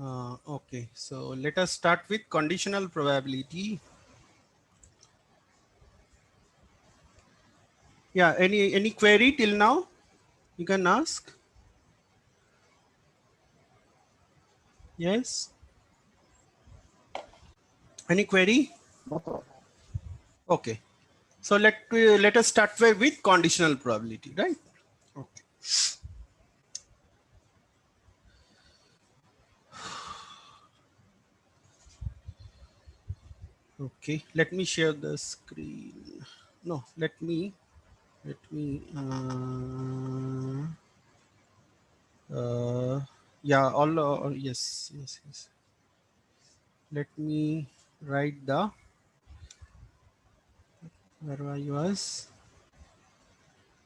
Okay, so let us start with conditional probability. Yeah, any query till now? You can ask. Yes. Any query? Okay. So let us start with conditional probability, right? Okay. Okay. Let me share the screen. No, let me. Yeah. All. Yes. Yes. Yes. Let me write the where I was.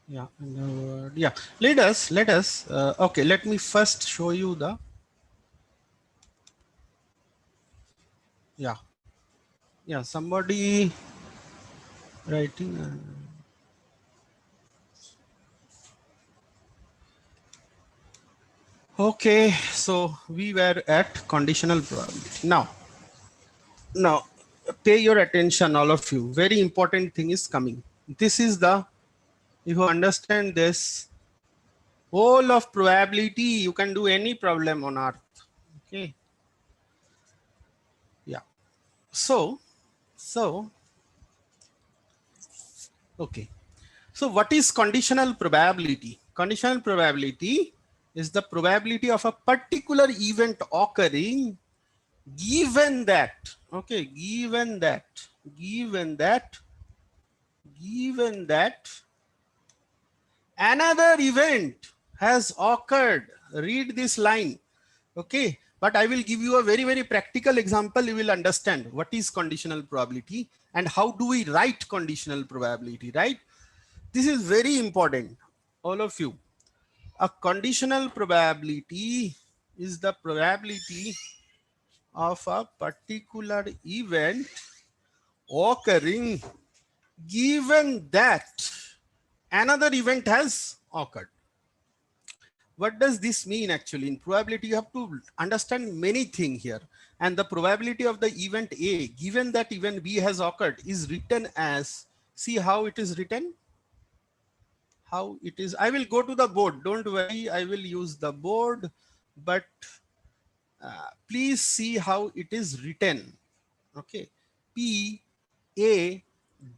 Yeah. And the word. Yeah. Let us. Okay. Let me first show you the. Yeah. Yeah. Somebody writing. Okay, so we were at conditional probability. Now, pay your attention, all of you. Very important thing is coming. This is the, if you understand this, whole of probability, you can do any problem on earth. Okay, yeah. So, okay. So what is conditional probability? Conditional probability is the probability of a particular event occurring given that, okay, given that given that another event has occurred. Read this line, okay, but I will give you a very practical example. You will understand what is conditional probability and how do we write conditional probability, right? This is very important, all of you. A conditional probability is the probability of a particular event occurring given that another event has occurred. What does this mean actually? In probability, you have to understand many things here. And the probability of the event A, given that event B has occurred, is written as, see how it is written? How it is, I will go to the board. Don't worry, I will use the board, but please see how it is written. Okay, P A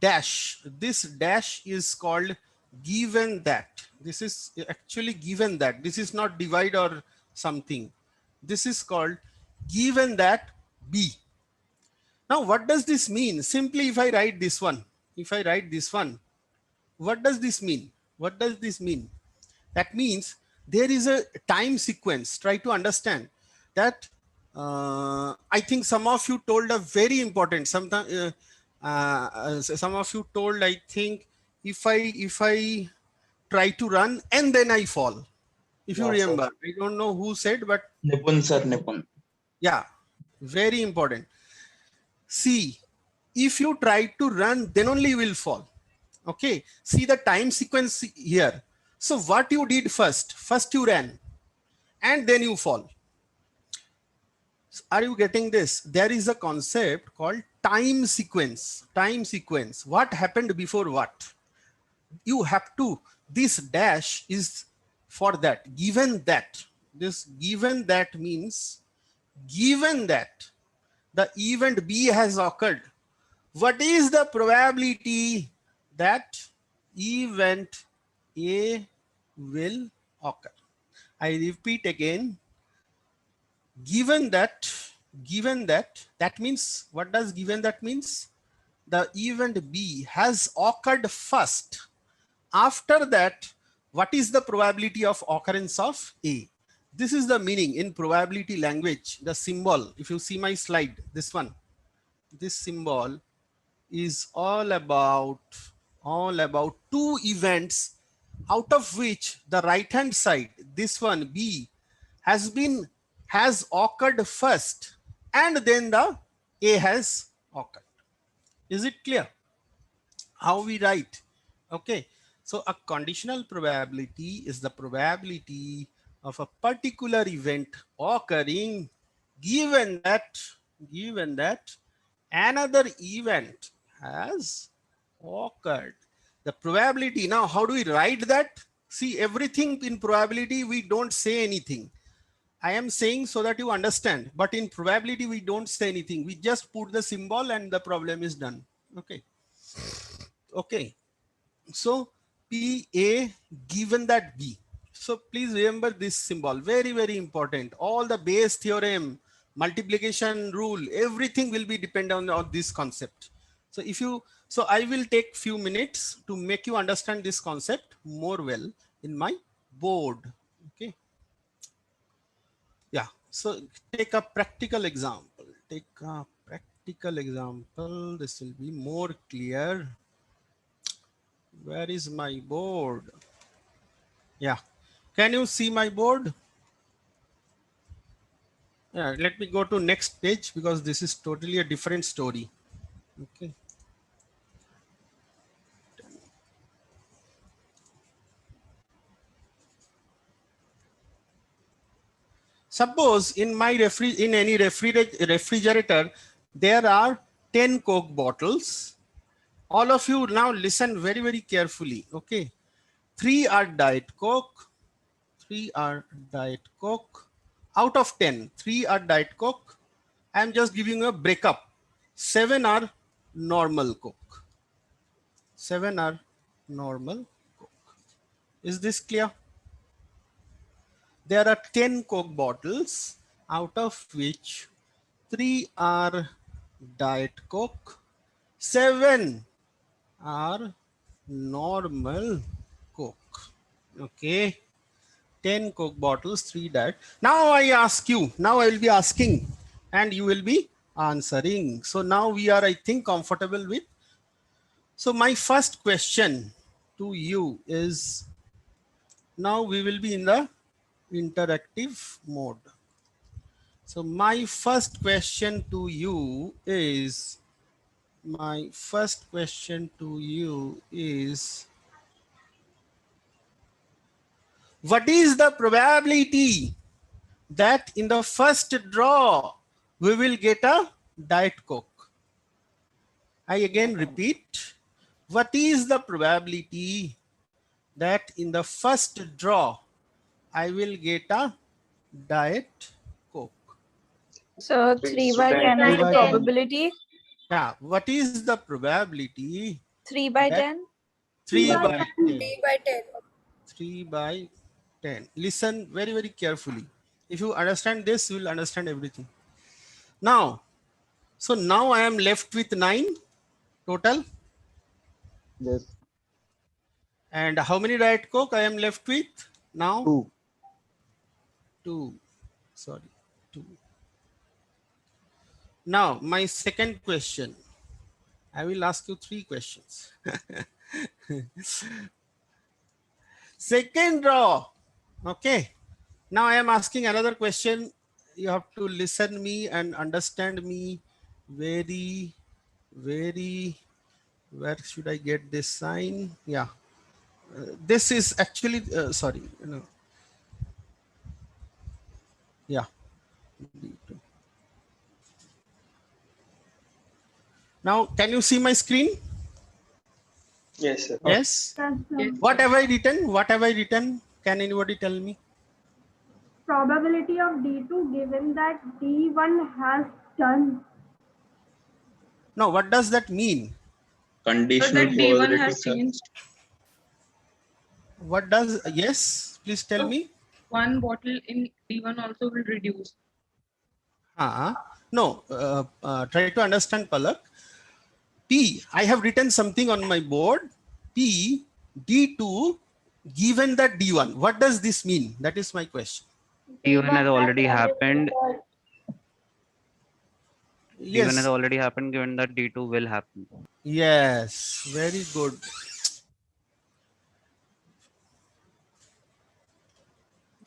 dash, this dash is called given that. This is actually given that, this is not divide or something. This is called given that B. Now what does this mean? Simply if I write this one, what does this mean? What does this mean? That means there is a time sequence. Try to understand that. I think some of you told a very important. Sometimes some of you told. I think if I try to run and then I fall. If you Yeah, sir. remember, I don't know who said, but Nipun, sir, Nipun. yeah, very important. See, if you try to run, then only you will fall. Okay, see the time sequence here. So what you did first? First you ran and then you fall. Are you getting this? There is a concept called time sequence. Time sequence. What happened before what? You have to, this dash is for that. Given that, this given that means given that the event B has occurred, what is the probability that event A will occur? I repeat again, given that, that means, what does given that means? The event B has occurred first. After that, what is the probability of occurrence of A? This is the meaning in probability language. The symbol, if you see my slide, this one, this symbol is all about two events, out of which the right hand side, this one B, has occurred first and then the A has occurred. Is it clear how we write? Okay, so a conditional probability is the probability of a particular event occurring given that another event has occurred. The probability, now how do we write that? See, everything in probability, we don't say anything. I am saying so that you understand, but in probability, we don't say anything. We just put the symbol and the problem is done. Okay. Okay. So PA given that B. So please remember this symbol, very, very important. All the Bayes theorem, multiplication rule, everything will be dependent on this concept. So so I will take few minutes to make you understand this concept more well in my board. Okay. Yeah. So take a practical example. Take a practical example. This will be more clear. Where is my board? Yeah. Can you see my board? Yeah, let me go to next page because this is totally a different story. Okay. Suppose in my any refrigerator, there are 10 Coke bottles. All of you now listen very, very carefully. Okay. 3 are Diet Coke. 3 are Diet Coke. Out of 10, 3 are Diet Coke. I'm just giving a breakup. 7 are normal Coke. 7 are normal Coke. Is this clear? There are 10 Coke bottles, out of which 3 are Diet Coke, 7 are normal Coke. Okay. 10 Coke bottles, 3 Diet. Now I ask you, now I will be asking and you will be answering. So now we are, I think, comfortable with. So my first question to you is, now we will be in the interactive mode. So my first question to you is, what is the probability that in the first draw we will get a Diet Coke? I again repeat, what is the probability that in the first draw I will get a Diet Coke? So 3 by 10 is the probability. Yeah, what is the probability? 3 by that 10. 3 by 10. 3 by 10. 3 by 10. Listen very, very carefully. If you understand this, you will understand everything. Now, so now I am left with 9 total. Yes. And how many Diet Coke I am left with now? 2. 2. Sorry, 2. Now, my second question. I will ask you 3 questions. Second draw. Okay. Now I am asking another question. You have to listen me and understand me very, very. Where should I get this sign? Yeah. This is actually, sorry. No. Yeah. Now, can you see my screen? Yes, sir. Yes. Yes. What have I written? What have I written? Can anybody tell me? Probability of D2 given that D1 has done. No, what does that mean? Conditional D1 probability, has sir. changed. What does, yes, please tell So, me. One bottle in D1 also will reduce. No, try to understand, Palak. P, I have written something on my board. P, D2, given that D1. What does this mean? That is my question. D1 has already happened. Yes. D1 has already happened, given that D2 will happen. Yes, very good.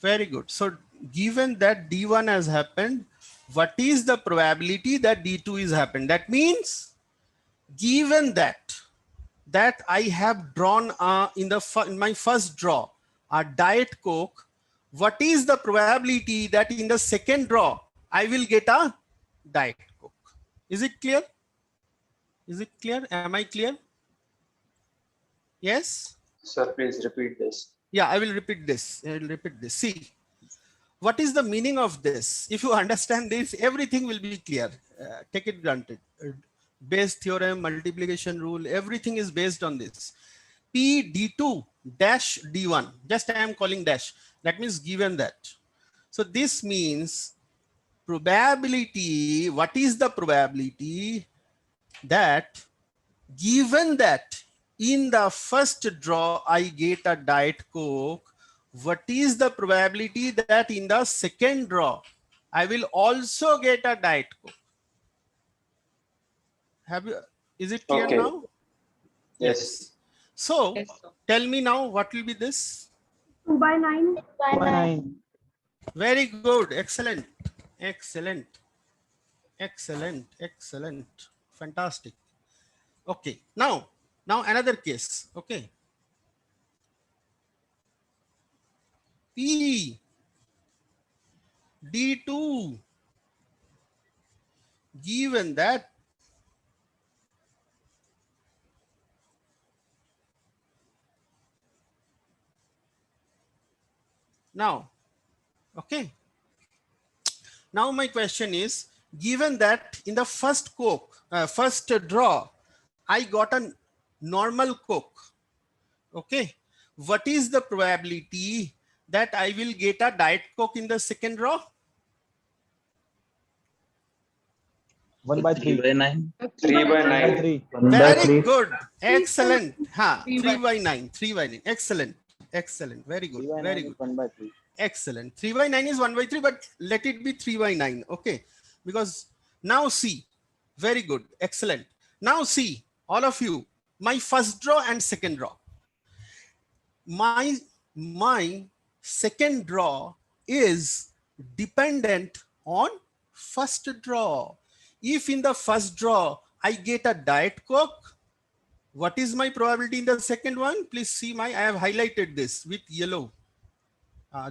Very good. So given that D1 has happened, what is the probability that D2 is happened? That means given that I have drawn in my first draw a Diet Coke, what is the probability that in the second draw I will get a Diet Coke. Is it clear? Is it clear? Am I clear? Yes? Sir, please repeat this. Yeah, I will repeat this. I will repeat this. See, what is the meaning of this? If you understand this, everything will be clear. Take it granted. Bayes theorem, multiplication rule, everything is based on this. P D2 dash D1. Just I am calling dash. That means given that. So this means probability. What is the probability that given that in the first draw I get a Diet Coke, what is the probability that in the second draw I will also get a Diet Coke? Is it clear Okay. now? Yes. So Yes, sir. tell me now, what will be this? 2 by 9. 9. Very good. Excellent. Excellent. Excellent. Excellent. Fantastic. Okay. Now another case. Okay. P D2 given that now, okay. Now my question is, given that in the first Coke, first draw, I got a normal Coke. Okay. What is the probability that I will get a Diet Coke in the second draw? 1 by 3. 3 by 9. 3 by 9. 3. Very good. Excellent. Ha, 3 3 by by 9. 3 by 9. Excellent. Excellent. Very good. 3 by 9 Very is good. 1 by 3. Excellent. 3 by 9 is 1 by 3, but let it be 3 by 9. Okay. Because now see. Very good. Excellent. Now see, all of you, my first draw and second draw. My second draw is dependent on first draw. If in the first draw I get a Diet Coke, what is my probability in the second one? Please see I have highlighted this with yellow.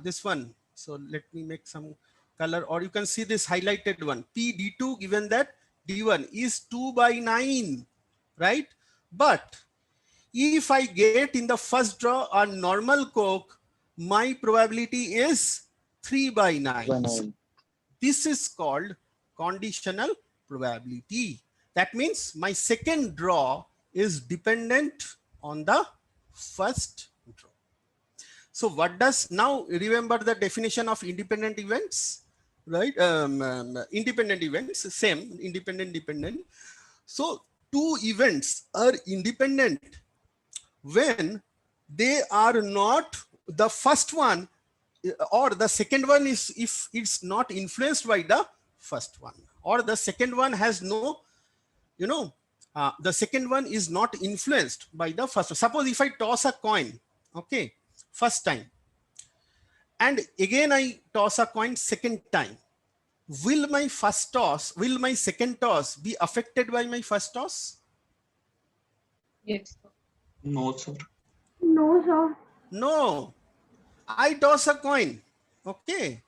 This one. So let me make some color, or you can see this highlighted one. P D2 given that D1 is 2 by 9, right? But if I get in the first draw a normal Coke, my probability is 3 by 9. 3 by 9. This is called conditional probability. That means my second draw is dependent on the first draw. So what does, now remember the definition of independent events, right? Independent events, same, independent, dependent. So two events are independent when they are not, the first one or the second one is if it's not influenced by the first one, or the second one has no, the second one is not influenced by the first one. Suppose if I toss a coin, okay, first time, and again I toss a coin second time, will my second toss be affected by my first toss? Yes, sir. No, sir. No, sir. No. I toss a coin, okay,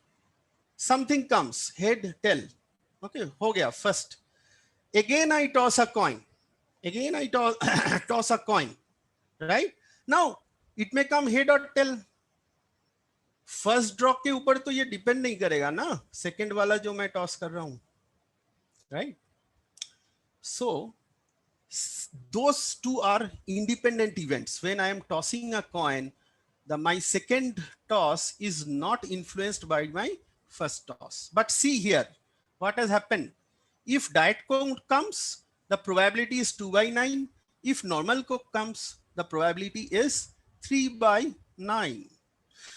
something comes, head, tail, okay, ho gaya first. Again I toss a coin, again I toss a coin, right? Now it may come head or tail. First draw के ऊपर तो ये depend नहीं करेगा ना, second वाला जो मैं टॉस कर रहा हूं, right? So those two are independent events. When I am tossing a coin, my second toss is not influenced by my first toss. But see here, what has happened? If Diet Coke comes, the probability is 2 by 9. If normal Coke comes, the probability is 3 by 9.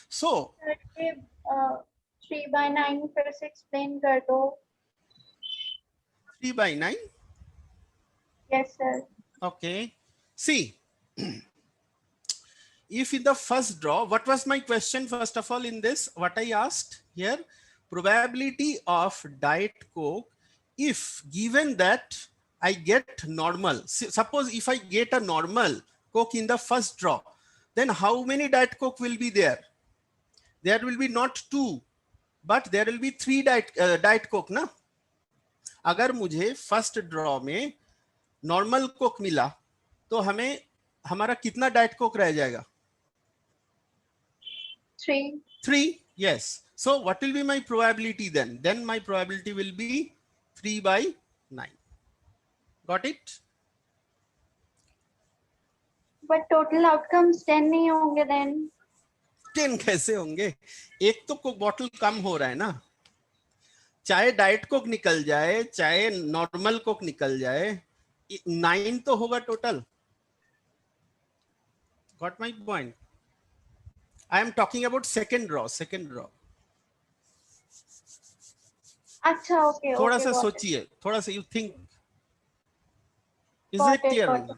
So 3 by 9 फिर से explain कर दो. 3 by 9. Yes, sir. Okay. See, if in the first draw, what was my question first of all in this? What I asked here, probability of Diet Coke, if given that I get normal, suppose if I get a normal Coke in the first draw, then how many Diet Coke will be there? There will be not 2. but there will be 3 diet coke ना. अगर मुझे first draw में normal Coke मिला तो हमें हमारा कितना diet Coke रह जाएगा? 3. 3. Yes. So what will be my probability then? Then my probability will be 3/9. Got it? But total outcomes 10 नहीं होंगे then. 10 कैसे होंगे? एक तो कोक बॉटल कम हो रहा है ना. चाहे डाइट कोक निकल जाए, चाहे नॉर्मल कोक निकल जाए, 9 तो होगा total. Got my point? I am talking about second row. अच्छा, okay. थोड़ा okay, सा got it. सोचिए, थोड़ा सा you think. Is Got it it, clear? got it.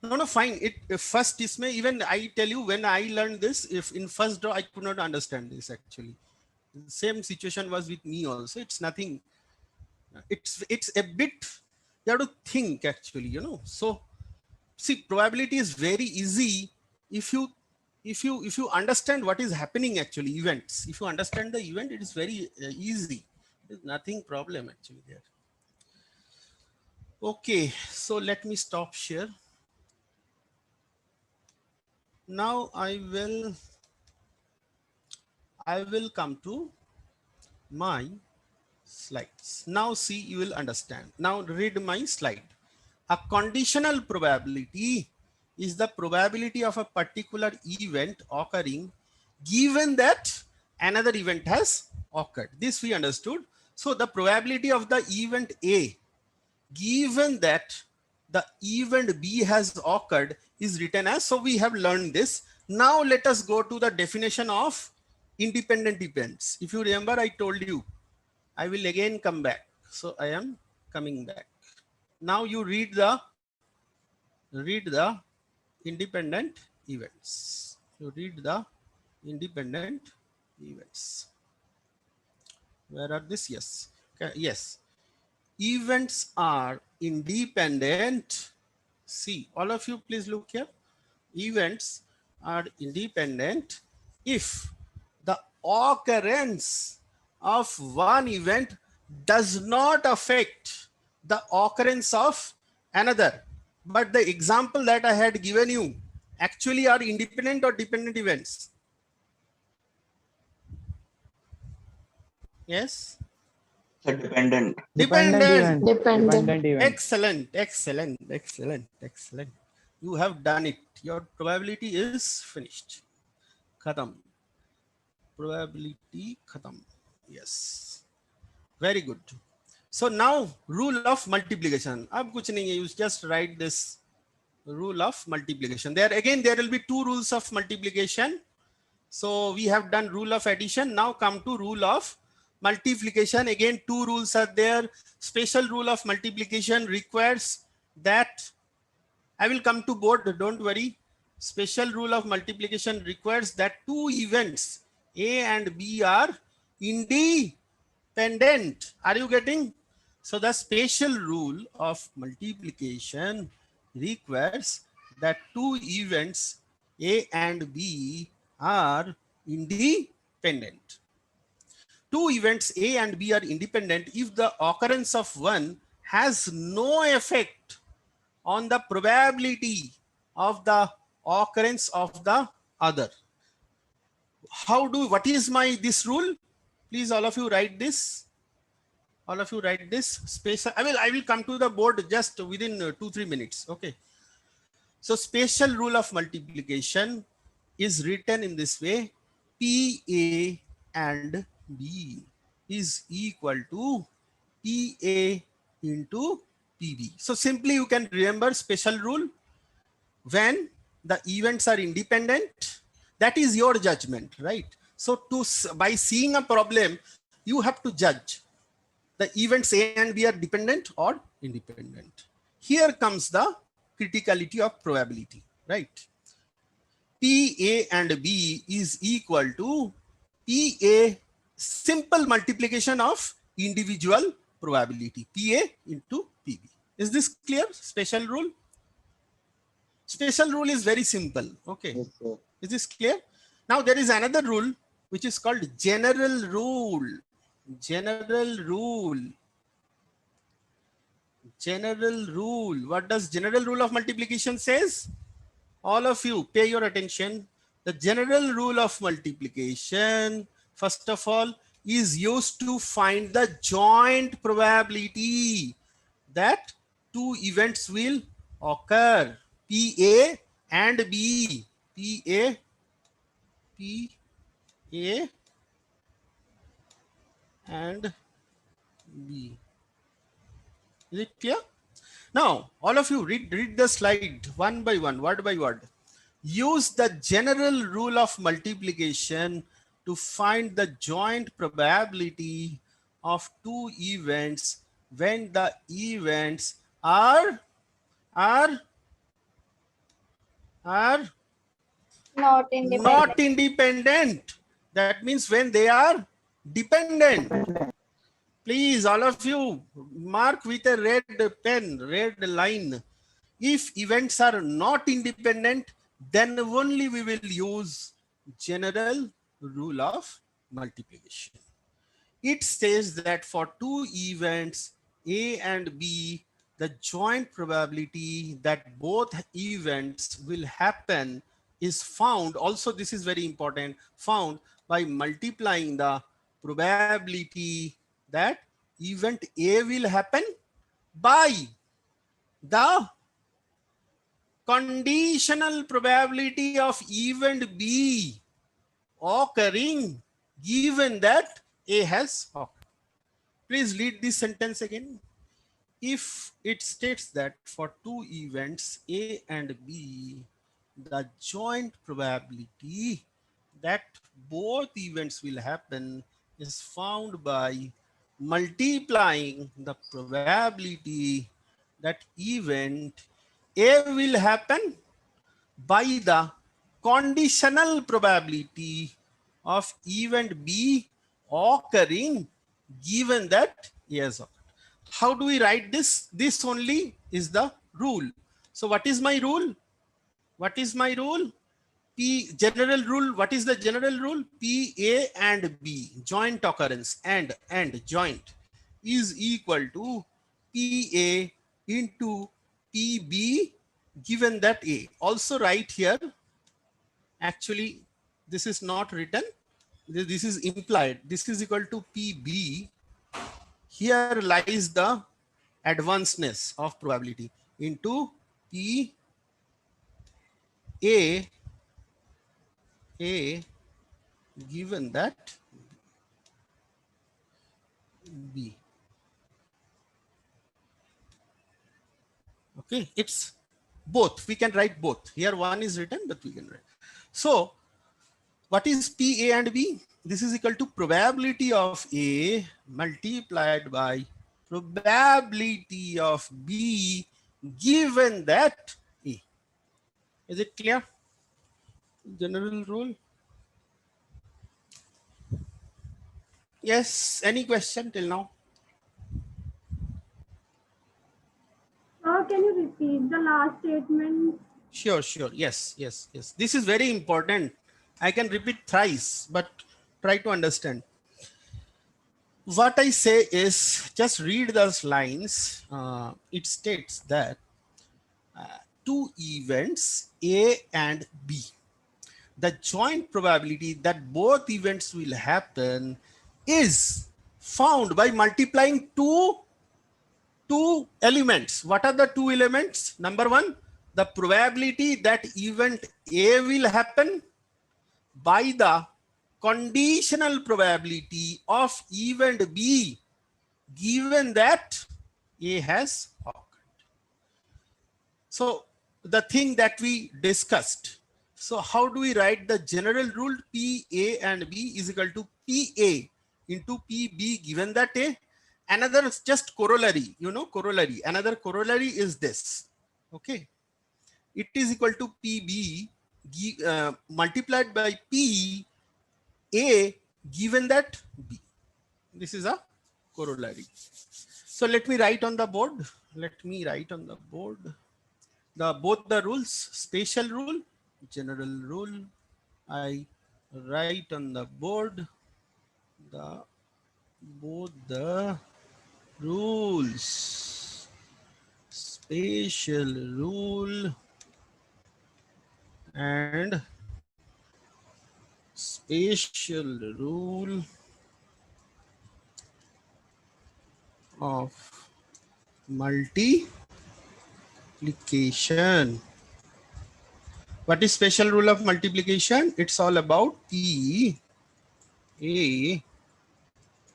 No, fine. First इसमें even I tell you when I learned this, if in first draw I could not understand this actually. Same situation was with me also. It's nothing. It's a bit. You have to think actually, you know. So see, probability is very easy if you understand what is happening actually, events. If you understand the event, it is very easy. There's nothing problem actually there. Okay, so let me stop share. Now I will come to my slides. Now see, you will understand. Now read my slide. A conditional probability is the probability of a particular event occurring given that another event has occurred. This we understood. So the probability of the event A given that the event B has occurred is written as, so we have learned this. Now let us go to the definition of independent events. If you remember, I told you, I will again come back. So I am coming back. Now you read the independent events. You read the independent events. Where are this? Yes. Okay. Yes. Events are independent. See, all of you, please look here. Events are independent if the occurrence of one event does not affect the occurrence of another. But the example that I had given you actually are independent or dependent events. Yes. Dependent. Dependent. Dependent event. Excellent. You have done it. Your probability is finished. Khatam. Probability khatam. Yes. Very good. So now rule of multiplication. Ab kuch nahi hai. You just write this rule of multiplication. There again, there will be 2 rules of multiplication. So we have done rule of addition. Now come to rule of multiplication. Again, 2 rules are there. Special rule of multiplication requires that, I will come to board, don't worry. Special rule of multiplication requires that 2 events A and B are independent. Are you getting? So the special rule of multiplication requires that 2 events A and B are independent. 2 events A and B are independent if the occurrence of one has no effect on the probability of the occurrence of the other. What is this rule? Please, all of you write this. All of you write this. Space. I will come to the board just within 2-3 minutes. Okay. So special rule of multiplication is written in this way: PA and B is equal to PA into PB. So simply you can remember special rule. When the events are independent, that is your judgment, right? So by seeing a problem, you have to judge the events A and B are dependent or independent. Here comes the criticality of probability, right? PA and B is equal to PA, simple multiplication of individual probability, PA into PB. Is this clear? Special rule? Special rule is very simple. Okay. Yes, sir. Is this clear? Now there is another rule which is called general rule. General rule. General rule. What does general rule of multiplication says? All of you pay your attention. The general rule of multiplication, first of all, is used to find the joint probability that two events will occur, PA and B. PA and B. Is it clear? Now, all of you read the slide one by one, word by word. Use the general rule of multiplication to find the joint probability of two events when the events are Not independent. not independent. That means when they are dependent. Please, all of you, mark with a red pen, red line. If events are not independent, then only we will use general rule of multiplication. It says that for two events, A and B, the joint probability that both events will happen is found. Also, this is very important, found by multiplying the probability that event A will happen by the conditional probability of event B occurring given that A has occurred. Please read this sentence again. If it states that for two events A and B, the joint probability that both events will happen is found by multiplying the probability that event A will happen by the conditional probability of event B occurring given that A has occurred. How do we write this? This only is the rule. So what is my rule? What is my rule? P general rule. What is the general rule? P A and B joint occurrence and joint is equal to P A into P B given that A. Also write here. Actually, this is not written. This is implied. This is equal to PB. Here lies the advancedness of probability into P A given that B. Okay, it's both. We can write both. Here one is written, but we can write. So what is P A and B? This is equal to probability of A multiplied by probability of B given that A. Is it clear? General rule. Yes, any question till now? Can you repeat the last statement? Sure. Yes. This is very important. I can repeat thrice, but try to understand. What I say is just read those lines. It states that two events A and B, the joint probability that both events will happen is found by multiplying two elements. What are the two elements? Number one, the probability that event A will happen by the conditional probability of event B given that A has occurred. So the thing that we discussed. So how do we write the general rule? P A and B is equal to P A into P B given that A. Another is just corollary, corollary. Another corollary is this. Okay. It is equal to PB multiplied by P A given that B. This is a corollary. So let me write on the board. Both the rules, spatial rule, general rule. I write on the board the both the rules. Special rule and special rule of multiplication. What is special rule of multiplication? It's all about P, A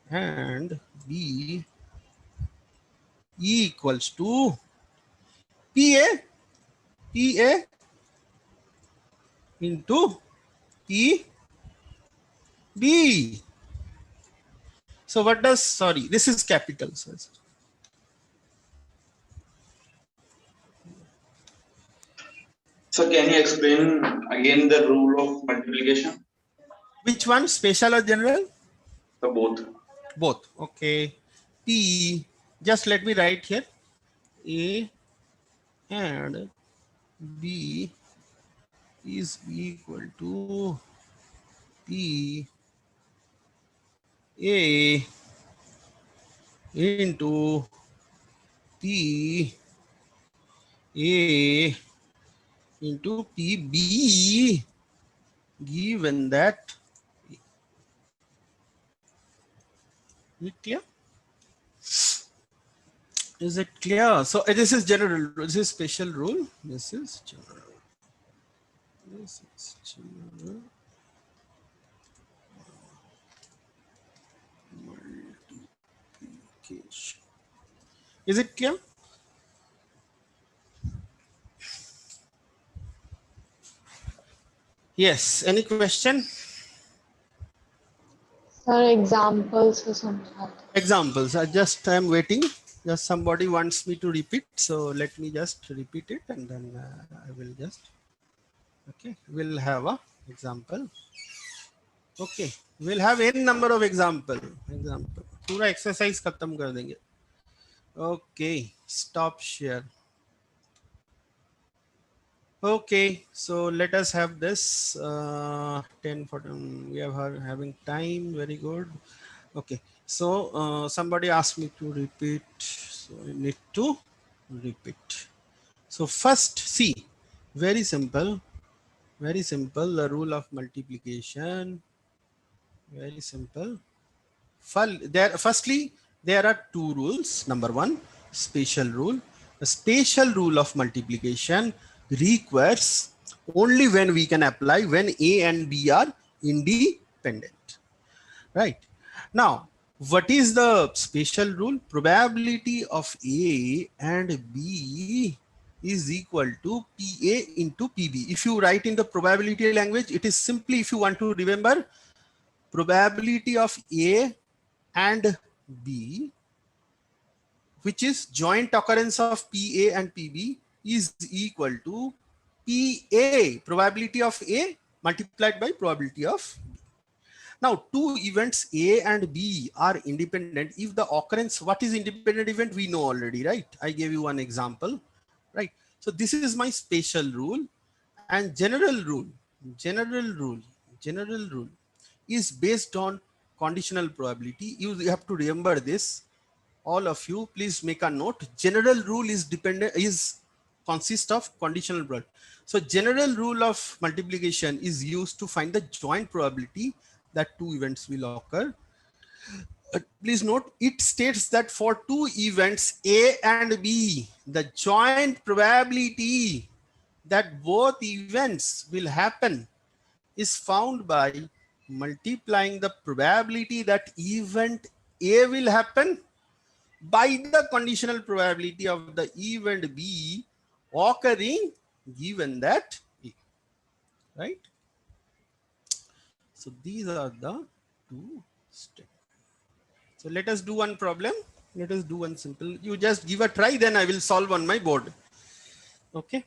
and B equals to PA, PA into PB. So what does, sorry, this is capital. So can you explain again the rule of multiplication? Which one, special or general? So both. Both. Okay. P, just let me write here. A and B is equal to P A into P A into PB, given that. Is it clear? Is it clear? So this is general. This is special rule. This is general. This is general. Multiplication. Is it clear? Yes. Any question? Sir, examples or something. Examples. I'm waiting. Just somebody wants me to repeat. So let me just repeat it and then I will just. Okay. We'll have a example. Okay. We'll have n number of example. पूरा exercise खत्म कर देंगे. Okay. Stop share. Okay, so let us have this 10 for we are having time. Very good. Okay, so somebody asked me to repeat, so I need to repeat. So first, see, very simple, the rule of multiplication. Very simple. Firstly, there are two rules. Number one, special rule. The special rule of multiplication requires only when we can apply when A and B are independent. Right. Now, what is the special rule? Probability of A and B is equal to PA into PB. If you write in the probability language, it is simply, if you want to remember, probability of A and B, which is joint occurrence of PA and PB, is equal to PA, probability of A multiplied by probability of B. Now, two events A and B are independent. If the occurrence, what is independent event? We know already, right? I gave you one example, right? So this is my special rule, and general rule is based on conditional probability. You have to remember this. All of you, please make a note. General rule is consists of conditional probability. So general rule of multiplication is used to find the joint probability that two events will occur. Please note, it states that for two events A and B, the joint probability that both events will happen is found by multiplying the probability that event A will happen by the conditional probability of the event B occurring given that A, right? So these are the two steps. So let us do one problem. Let us do one simple. You just give a try, then I will solve on my board. Okay.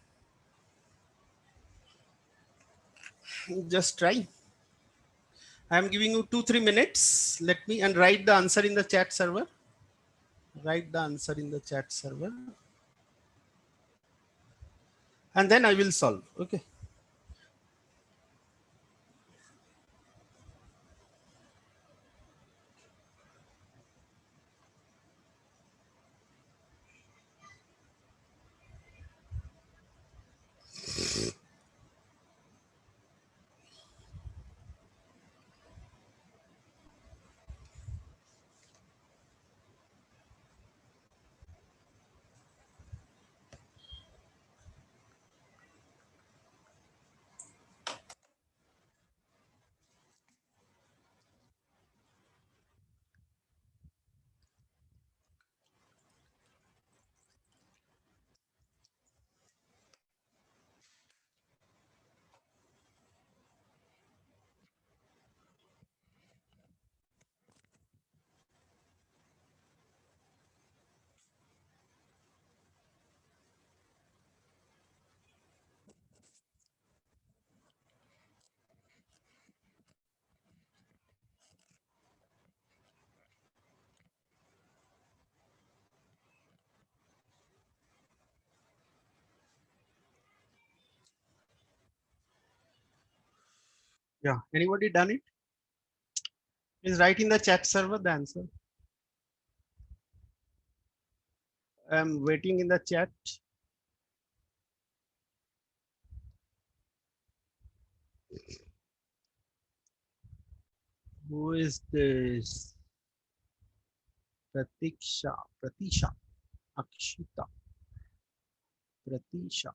Just try. I am giving you 2-3 minutes. Let me and write the answer in the chat server. Write the answer in the chat server. And then I will solve. Okay. Yeah. Anybody done it? Please write in the chat server the answer. I'm waiting in the chat. Who is this? Pratisha, Akshita, Pratisha.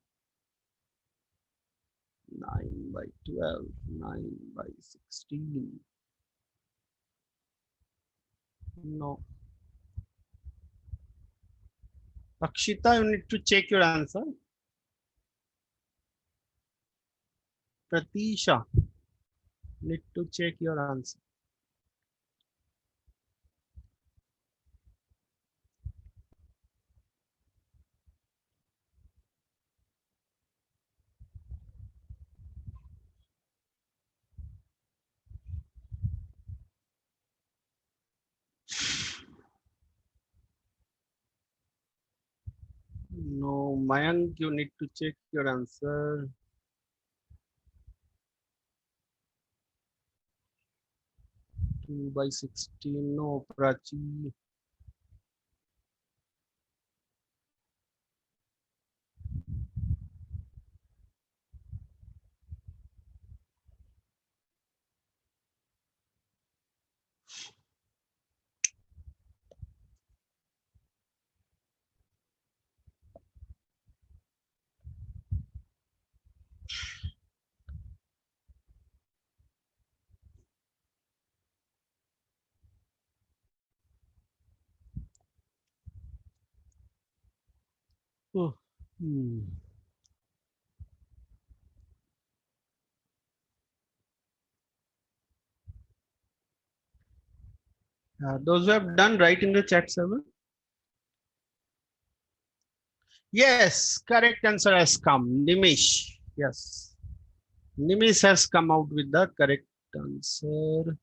9 by 12, 9 by 16. No. Akshita, you need to check your answer. Pratisha, need to check your answer. No, Mayank, you need to check your answer. Two by 16. No, Prachi. Oh. Those who have done, write in the chat server. Yes, correct answer has come. Nimish. Yes. Nimish has come out with the correct answer.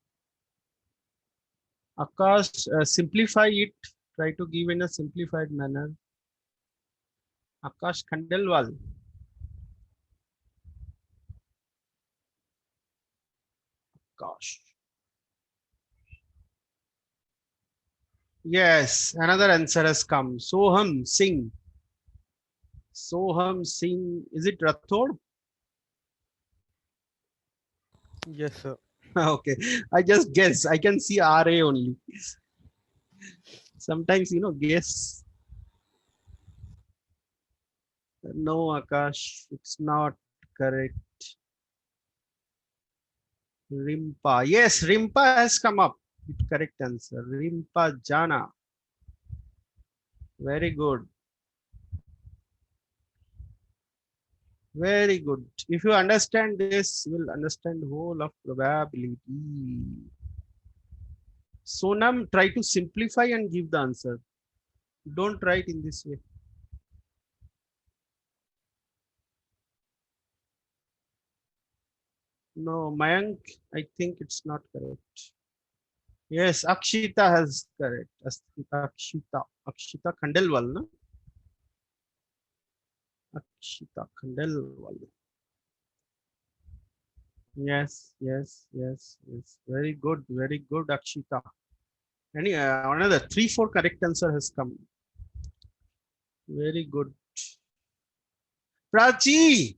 Akash, simplify it. Try to give in a simplified manner. Akash Khandelwal. Gosh. Yes, another answer has come. Soham Singh. Soham Singh. Is it Rathod? Yes, sir. Okay. I just guess. I can see RA only. Sometimes, guess. No, Akash. It's not correct. Rimpa. Yes, Rimpa has come up with correct answer. Rimpa Jana. Very good. Very good. If you understand this, you will understand whole of probability. Sonam, try to simplify and give the answer. Don't write in this way. No, Mayank, I think it's not correct. Yes, Akshita has correct. Akshita Khandelwal, no? Akshita Khandelwal. Yes. Very good, Akshita. Any another 3-4 correct answer has come. Very good. Prachi,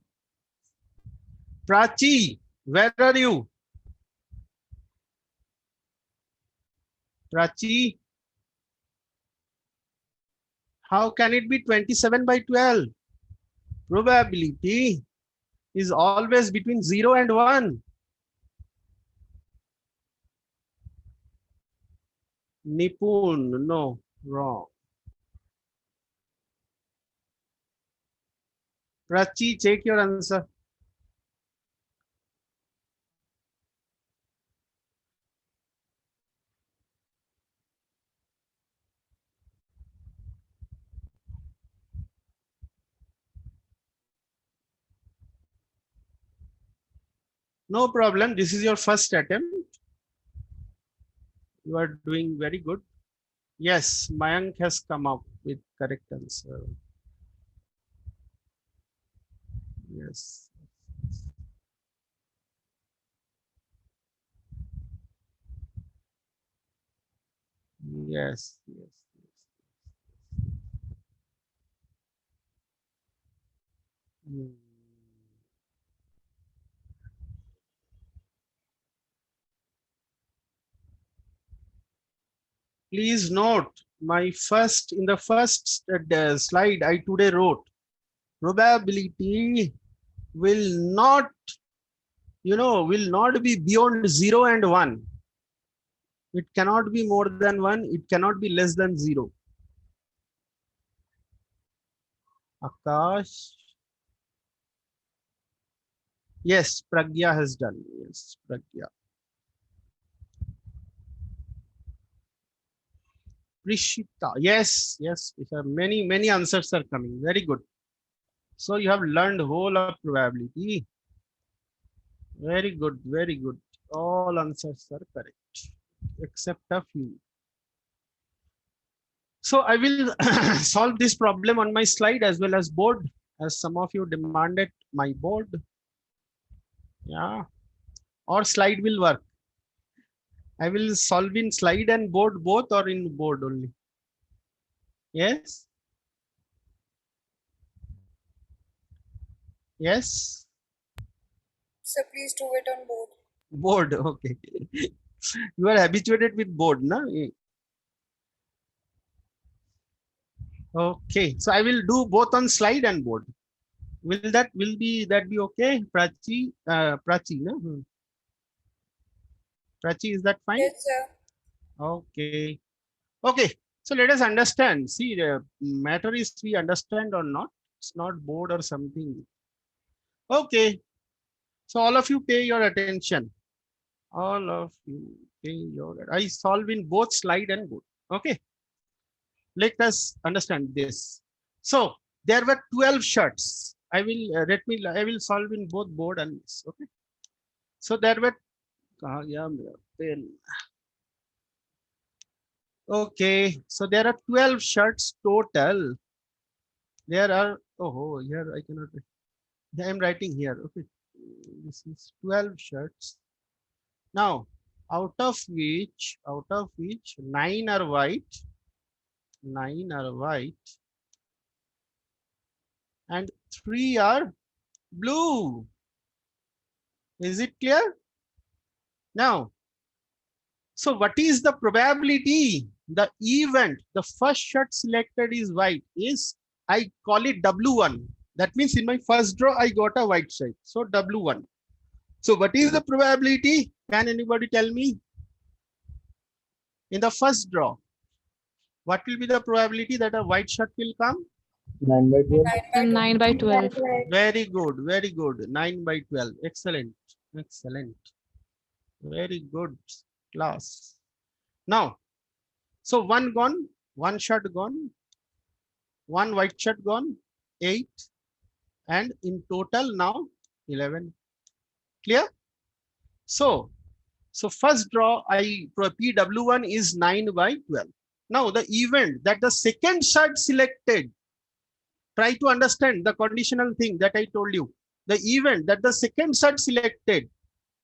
where are you? Prachi, how can it be 27 by 12? Probability is always between 0 and 1. Nipun, no, wrong. Prachi, check your answer. No problem. This is your first attempt. You are doing very good. Yes, Mayank has come up with correct answer. Yes. Yes, yes. Hmm. Please note my first in the first slide I today wrote probability will not, will not be beyond 0 and 1. It cannot be more than 1. It cannot be less than 0. Akash. Yes, Pragya has done. Yes, Pragya. Prishita. Yes, yes. Many answers are coming. Very good. So you have learned whole of probability. Very good, very good. All answers are correct, except a few. So I will solve this problem on my slide as well as board, as some of you demanded my board. Yeah, or slide will work. I will solve in slide and board both, or in board only. Yes. Yes. So please do it on board. Board. Okay. You are habituated with board, na? Okay. So I will do both on slide and board. Will that be okay? Prachi, Prachi, no? Prachi, is that fine? Yes, sir. Okay. Okay. So let us understand. See, the matter is we understand or not. It's not board or something. Okay. So all of you pay your attention. All of you pay your. I solve in both slide and board. Okay. Let us understand this. So there were 12 shirts. I will solve in both board and this. Okay. So there were. Okay, so there are 12 shirts total. There are, oh, here I cannot, I am writing here. Okay, this is 12 shirts. Now, out of which 9 are white, and 3 are blue. Is it clear? Now, so what is the probability? The event, the first shirt selected is white, is, I call it W1. That means in my first draw, I got a white shirt. So W1. So what is the probability? Can anybody tell me? In the first draw, what will be the probability that a white shirt will come? 9 by 12. 9 by 12. Very good, very good. 9 by 12. Excellent, excellent. Very good class. Now, so 1 gone, 1 shirt gone, 1 white shirt gone, 8, and in total now 11. Clear? So first draw, PW1 is 9 by 12. Now the event that the second shirt selected, try to understand the conditional thing that I told you. The event that the second shirt selected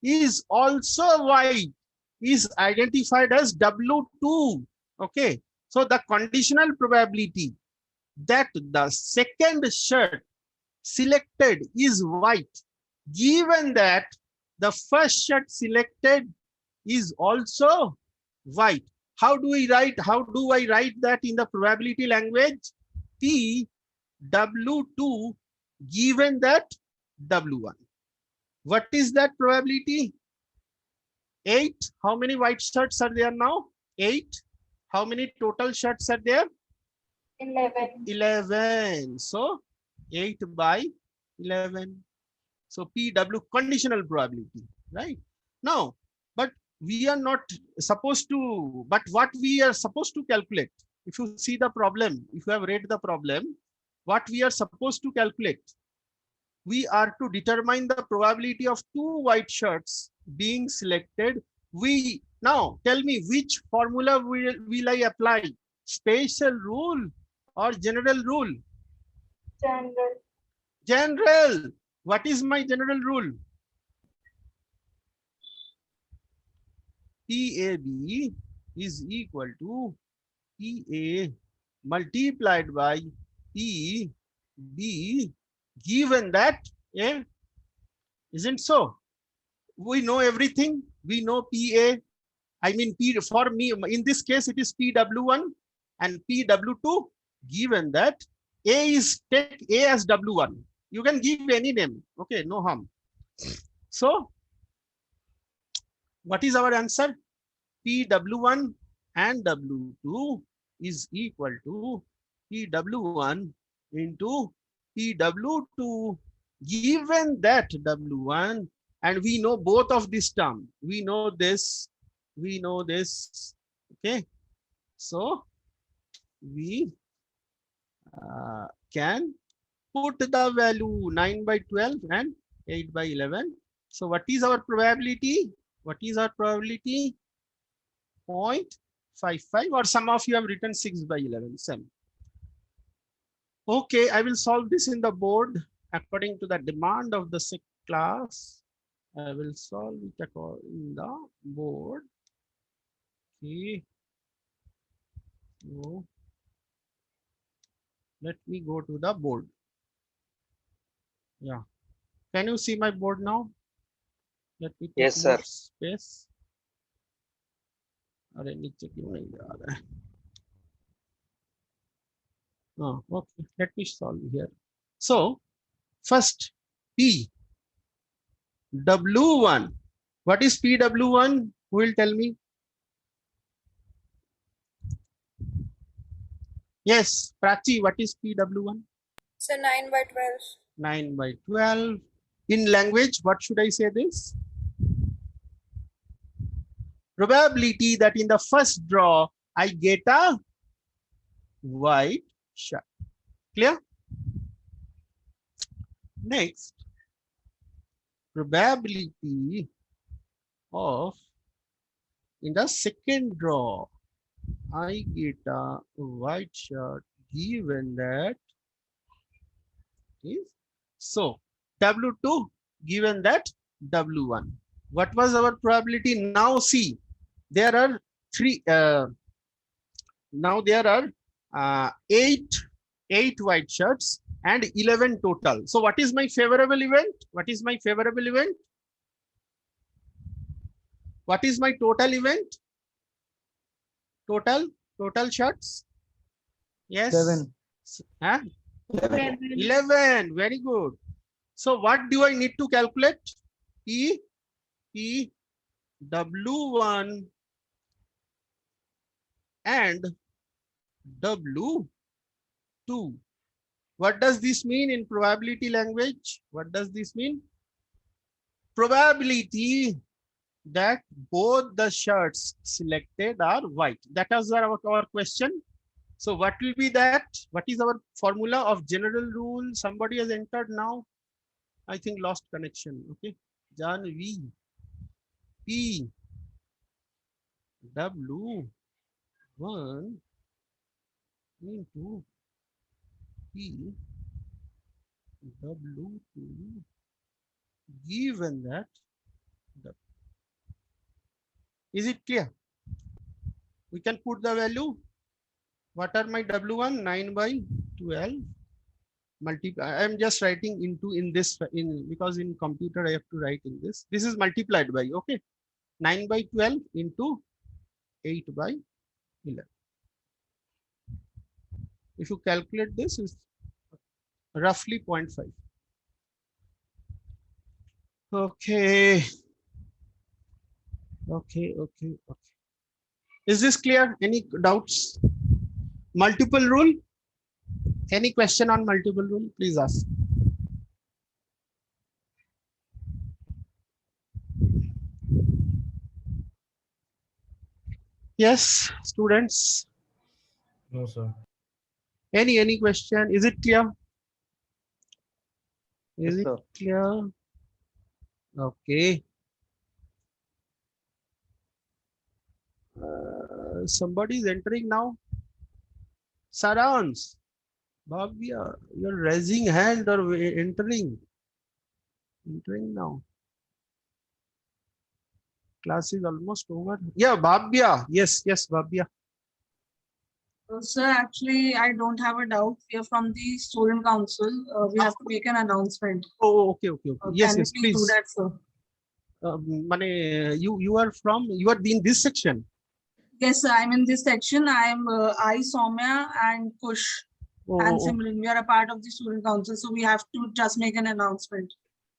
is also white, is identified as W2. Okay. So the conditional probability that the second shirt selected is white, given that the first shirt selected is also white. How do I write that in the probability language? P W2 given that W1. What is that probability? 8. How many white shirts are there now? 8. How many total shirts are there? 11. 11. So 8 by 11. So PW conditional probability, right? Now, but we are not supposed to, but what we are supposed to calculate, if you see the problem, if you have read the problem, what we are supposed to calculate, we are to determine the probability of 2 white shirts being selected. Now tell me, which formula will I apply? Special rule or general rule? General. General. What is my general rule? PAB is equal to PA multiplied by PB, given that A, isn't so? We know everything. We know PA. I mean, P for me, in this case, it is PW1 and PW2, given that A is, take A as W1. You can give any name. Okay, no harm. So, what is our answer? PW1 and W2 is equal to PW1 into PW2, given that W1, and we know both of this term. We know this. Okay. So we can put the value 9 by 12 and 8 by 11. So what is our probability? What is our probability? 0.55, or some of you have written 6 by 11. Same. Okay, I will solve this in the board according to the demand of the class. I will solve it according in the board. Okay. So let me go to the board. Yeah. Can you see my board now? Let me take more space. अरे नीचे क्यों नहीं जा रहा है? Oh, okay. Let me solve here. So first P W1. What is PW1? Who will tell me? Yes, Prachi, what is PW1? So 9 by 12. 9 by 12. In language, what should I say this? Probability that in the first draw, I get a white shirt. Clear? Next, probability of in the second draw, I get a white shirt given that is so W2 given that W1. What was our probability? Now see, there are three. Now there are eight white shirts and 11 total. So what is my favorable event? What is my favorable event? What is my total event? Total shirts? Yes. 7. Huh? 11. Very good. So what do I need to calculate? W1 and W2. What does this mean in probability language? What does this mean? Probability that both the shirts selected are white. That is our question. So what will be that? What is our formula of general rule? Somebody has entered now. I think lost connection. Okay. John V. P. W1 into P. W2 given that. Is it clear? We can put the value. What are my W1? 9 by 12. Multiply. I am just writing in this because in computer I have to write in this. This is multiplied by, okay, 9 by 12 into 8 by 11. If you calculate this, is roughly 0.5. Okay. Okay. Is this clear? Any doubts? Multiple rule? Any question on multiple rule? Please ask. Yes, students. No, sir. Any question? Is it clear? Is Yes, it sir. clear? Okay. Somebody is entering now. Sarans, Bhavya, you're raising hand or entering? Entering now. class is almost over. Yeah, Bhavya. Yes, Bhavya. Sir, actually, I don't have a doubt. We are from the student council. We have to make an announcement. Oh, okay. Yes, Can you please do please. that, sir? You are in this section. Yes, sir. I'm in this section. I, Soumya, and Kush and Simran. We are a part of the student council, so we have to just make an announcement.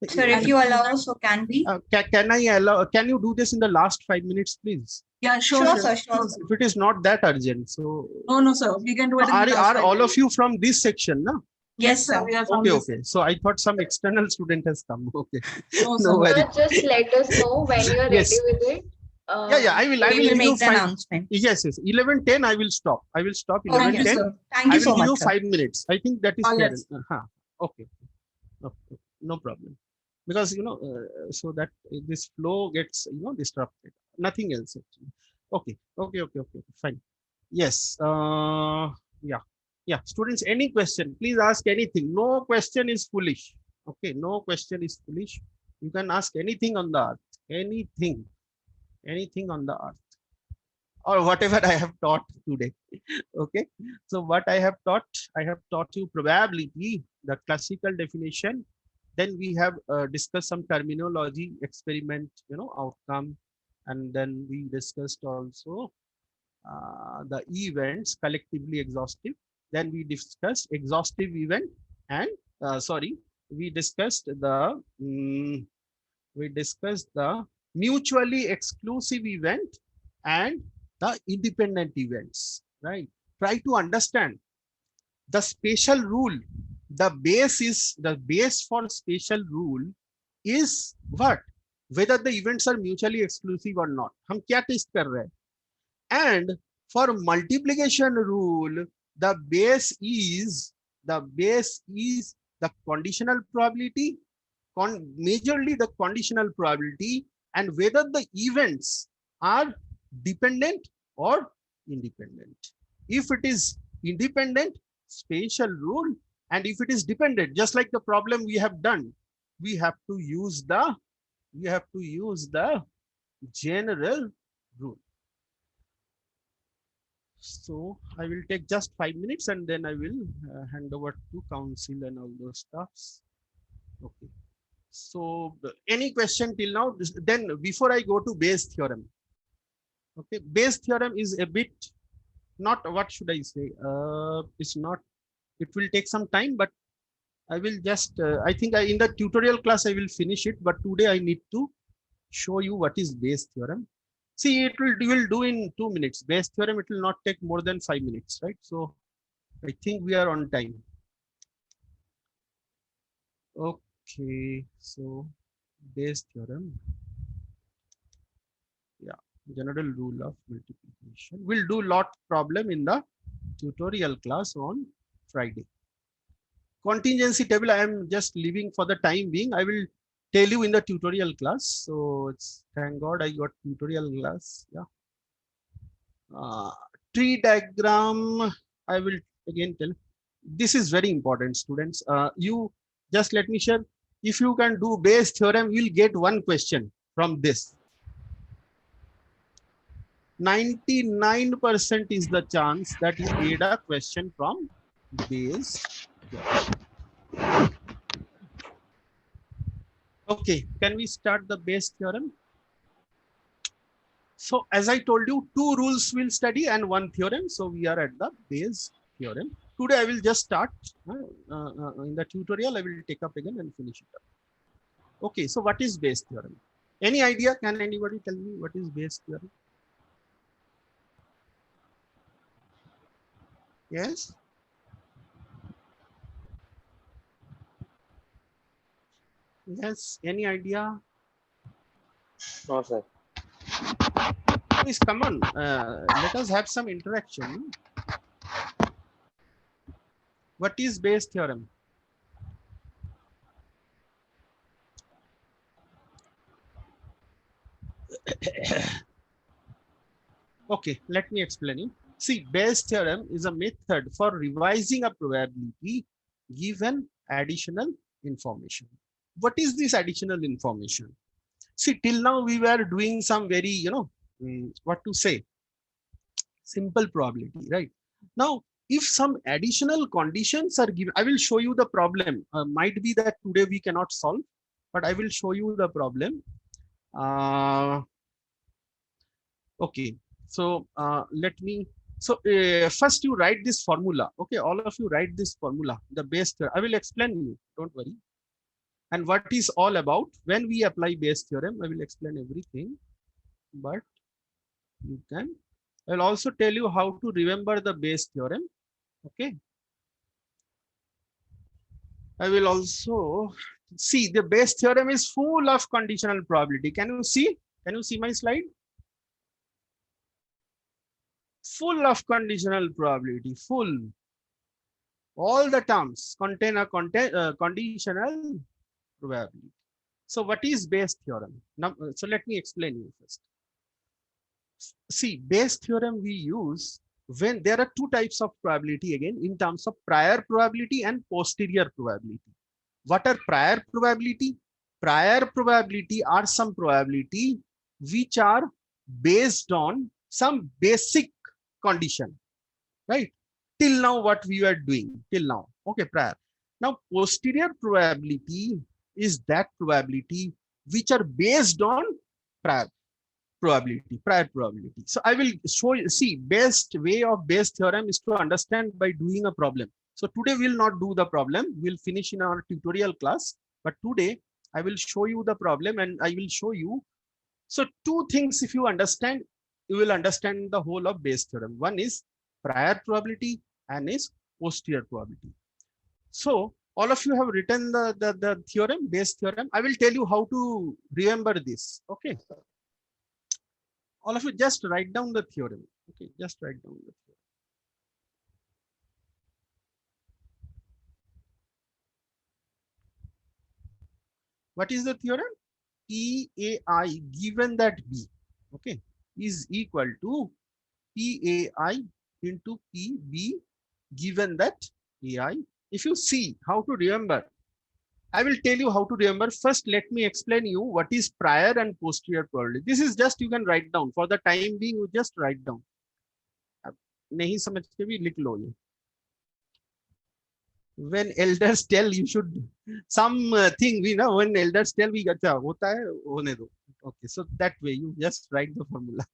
Sir, if you allow, so can we? Can I allow? Can you do this in the last 5 minutes, please? Yeah, sure, Sure, sir. If it is not that urgent, so No, sir. We can do it. In the last are 5 all of minutes. you from this section, no? Yes, sir. We are from Okay, this. okay. So I thought some external student has come. Okay. No, No sir. worry. Just let us know when you are Yes. ready with it. Yeah. I will We will give you make the 5. announcement. Yes. 11:10. I will stop. Thank you, 11:10. sir. Thank I you will so give you much, sir. 5 minutes. I think that is Oh, fair. yes. Okay. No problem. Because so that this flow gets disrupted. Nothing else actually. Okay. Fine. Yes. Yeah. Students, any question? Please ask anything. No question is foolish. Okay. No question is foolish. You can ask anything on the earth. Anything on the earth. Or whatever I have taught today. Okay. So what I have taught you probability, the classical definition. Then we have discussed some terminology, experiment, outcome. And then we discussed also the events, collectively exhaustive. Then we discussed exhaustive event and we discussed the mutually exclusive event and the independent events, right? Try to understand the spatial rule. The base for spatial rule is what? Whether the events are mutually exclusive or not. हम क्या test कर रहे हैं? And for multiplication rule, the base is the conditional probability, majorly the conditional probability, and whether the events are dependent or independent. If it is independent, spatial rule, and if it is dependent, just like the problem we have done, we have to use the general rule. So I will take just 5 minutes and then I will hand over to council and all those stuffs. Okay. So any question till now? Then before I go to Bayes theorem. Okay, Bayes theorem is a bit, not what should I say? It's not. It will take some time, but I will just. I think in the tutorial class I will finish it. But today I need to show you what is Bayes theorem. See, you will do in 2 minutes. Bayes theorem, it will not take more than 5 minutes, right? So I think we are on time. Okay, so Bayes theorem. Yeah, general rule of multiplication. We'll do lot problem in the tutorial class on Friday. Contingency table, I am just leaving for the time being. I will tell you in the tutorial class. So it's, thank God I got tutorial class. Yeah. Tree diagram, I will again tell. This is very important, students. You just let me share. If you can do Bayes theorem, you'll get one question from this. 99% is the chance that you get a question from Bayes theorem. Okay, can we start the Bayes theorem? So as I told you, 2 rules we'll study and 1 theorem. So we are at the Bayes theorem. Today I will just start in the tutorial. I will take up again and finish it up. Okay, so what is Bayes theorem? Any idea? Can anybody tell me what is Bayes theorem? Yes. Yes, any idea? No, sir. Please come on, let us have some interaction. What is Bayes theorem? Okay, let me explain you. See, Bayes theorem is a method for revising a probability given additional information. What is this additional information? See, till now we were doing some very, what to say, simple probability, right? Now, if some additional conditions are given, I will show you the problem. Might be that today we cannot solve, but I will show you the problem. Okay, so let me, so first you write this formula. Okay, all of you write this formula, the base theorem. I will explain you, don't worry. And what is all about when we apply Bayes theorem, I will explain everything, but you can, I will also tell you how to remember the Bayes theorem. Okay. I will also see the Bayes theorem is full of conditional probability. Can you see? Can you see my slide? Full of conditional probability, full. All the terms contain a conditional probability. So what is Bayes theorem? Now, so let me explain you first. See, Bayes theorem we use when there are two types of probability again in terms of prior probability and posterior probability. What are prior probability? Prior probability are some probability which are based on some basic condition, right? Till now what we were doing, till now, okay, prior. Now posterior probability is that probability which are based on prior probability. So I will show you, see, best way of Bayes theorem is to understand by doing a problem. So today we'll not do the problem, we'll finish in our tutorial class, but today I will show you the problem and I will show you. So two things, if you understand, you will understand the whole of Bayes theorem. One is prior probability and is posterior probability. So all of you have written the theorem, Bayes theorem. I will tell you how to remember this. Okay. All of you just write down the theorem. Okay, just write down the theorem. What is the theorem? PAI given that B, okay, is equal to PAI into PB given that AI. If you see how to remember, I will tell you how to remember. First, let me explain you what is prior and posterior probability. This is just, you can write down. For the time being, you just write down. नहीं समझ के भी लिख लो ये. When elders tell, you should something, we know when elders tell, we अच्छा होता है होने दो. Okay, so that way you just write the formula.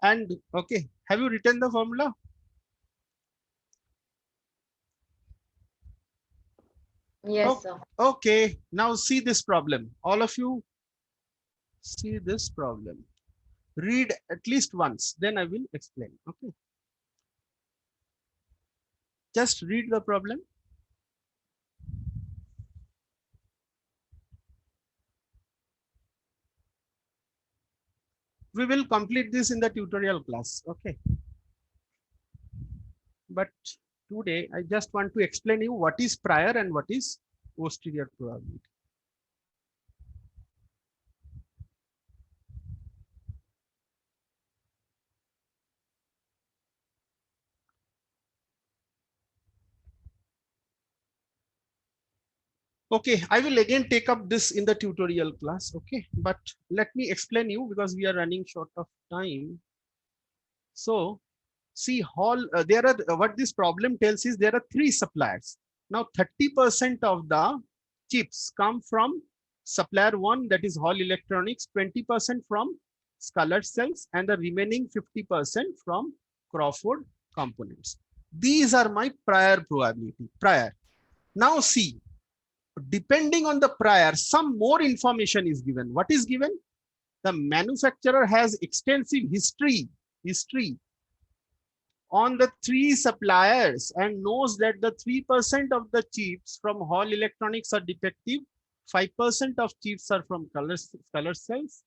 And okay, have you written the formula? Yes, sir. Okay, now see this problem. All of you see this problem. Read at least once, then I will explain. Okay. Just read the problem. We will complete this in the tutorial class. Okay. But today I just want to explain you what is prior and what is posterior probability. Okay, I will again take up this in the tutorial class. Okay, but let me explain you because we are running short of time. So see, there are what this problem tells is there are three suppliers. Now 30% of the chips come from supplier one, that is Hall Electronics, 20% from Sculler Cells, and the remaining 50% from Crawford Components. These are my prior probability, prior. Now see, depending on the prior, some more information is given. What is given? The manufacturer has extensive history on the three suppliers and knows that the 3% of the chips from Hall Electronics are defective, 5% of chips are from Sculler Cells,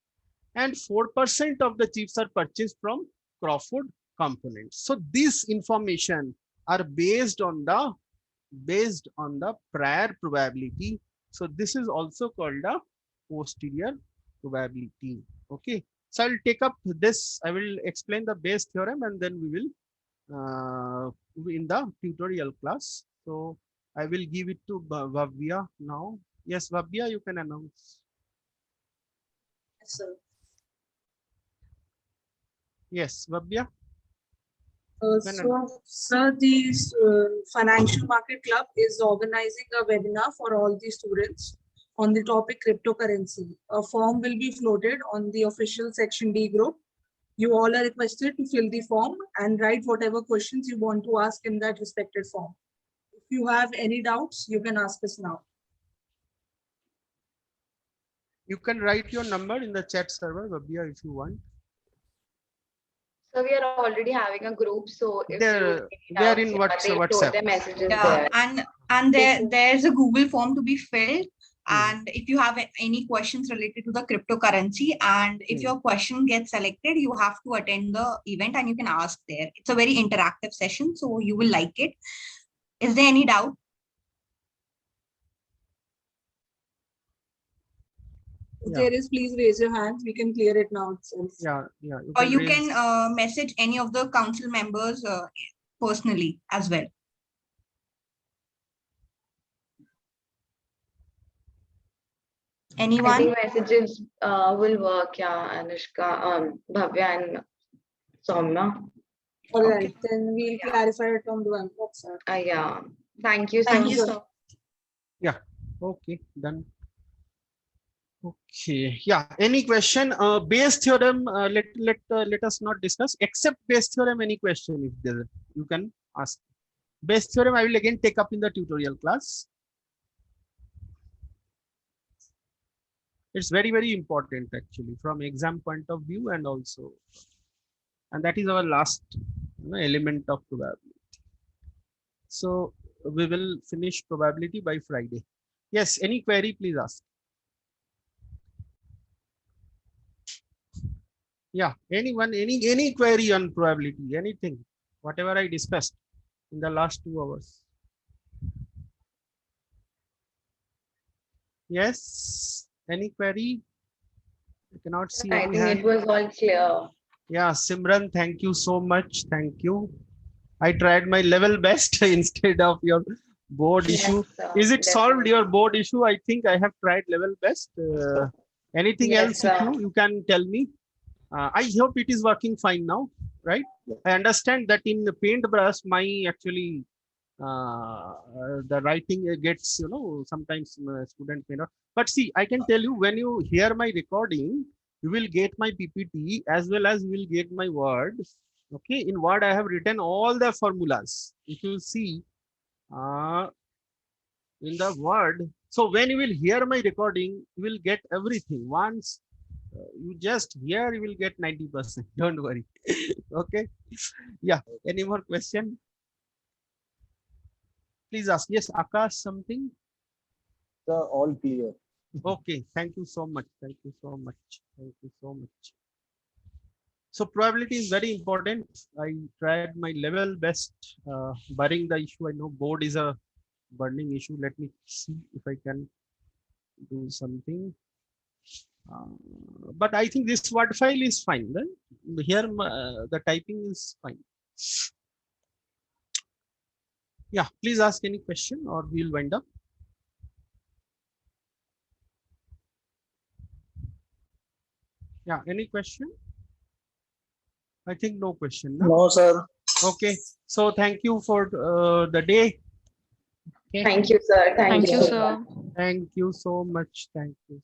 and 4% of the chips are purchased from Crawford Components. So this information are based on the prior probability. So this is also called a posterior probability. Okay, so I'll take up this. I will explain the Bayes theorem and then we will in the tutorial class. So I will give it to Bhavya now. Yes, Bhavya, you can announce. sir. Yes, Babya. Sir, the Financial Market Club is organizing a webinar for all the students on the topic cryptocurrency. A form will be floated on the official Section D group. You all are requested to fill the form and write whatever questions you want to ask in that respected form. If you have any doubts, you can ask us now. You can write your number in the chat server, Babya, if you want. So we are already having a group, so if They're you they're in WhatsApp. their messages Yeah, there. and there's a Google form to be filled. And if you have any questions related to the cryptocurrency, and if your question gets selected, you have to attend the event and you can ask there. It's a very interactive session, so you will like it. Is there any doubt? If Yeah. there is, please raise your hands. We can clear it now itself. Yeah. Or you raise- can message any of the council members personally as well. I Anyone? think messages will work, yeah, Anushka, Bhavya and Soumya. All right, then we'll clarify it on the WhatsApp. Yeah. Thank you, Thank sir. you, sir. Okay, done. Okay, yeah. Any question? Bayes theorem. Let us not discuss. Except Bayes theorem. Any question? If there, you can ask. Bayes theorem, I will again take up in the tutorial class. It's very, very important actually from exam point of view, and also, and that is our last element of probability. So we will finish probability by Friday. Yes, any query, please ask. Yeah, anyone, any query on probability, anything, whatever I discussed in the last 2 hours. Yes, any query? I cannot see I any think hand. it was all clear. Yeah, Simran, thank you so much. Thank you. I tried my level best instead of your board issue. Yes, sir, Is it solved, definitely. your board issue? I think I have tried level best. Anything Yes, else sir. you can tell me? I hope it is working fine now, right? I understand that in the paintbrush, my actually the writing gets, sometimes student may not. But see, I can tell you, when you hear my recording, you will get my PPT as well as you will get my Word. Okay, in Word, I have written all the formulas. If you see in the Word, so when you will hear my recording, you will get everything. Once you just hear, you will get 90%. Don't worry. Okay. Yeah. Any more question? Please ask. Yes, Akash, something. Sir, all clear. Okay. Thank you so much. Thank you so much. Thank you so much. So probability is very important. I tried my level best, barring the issue. I know board is a burning issue. Let me see if I can do something. But I think this Word file is fine. Right? Here the typing is fine. Yeah, please ask any question or we'll wind up. Yeah, any question? I think no question. No? No, sir. Okay, so thank you for the day. Okay. Thank you, sir. Thank you, so sir. much. Thank you so much. Thank you.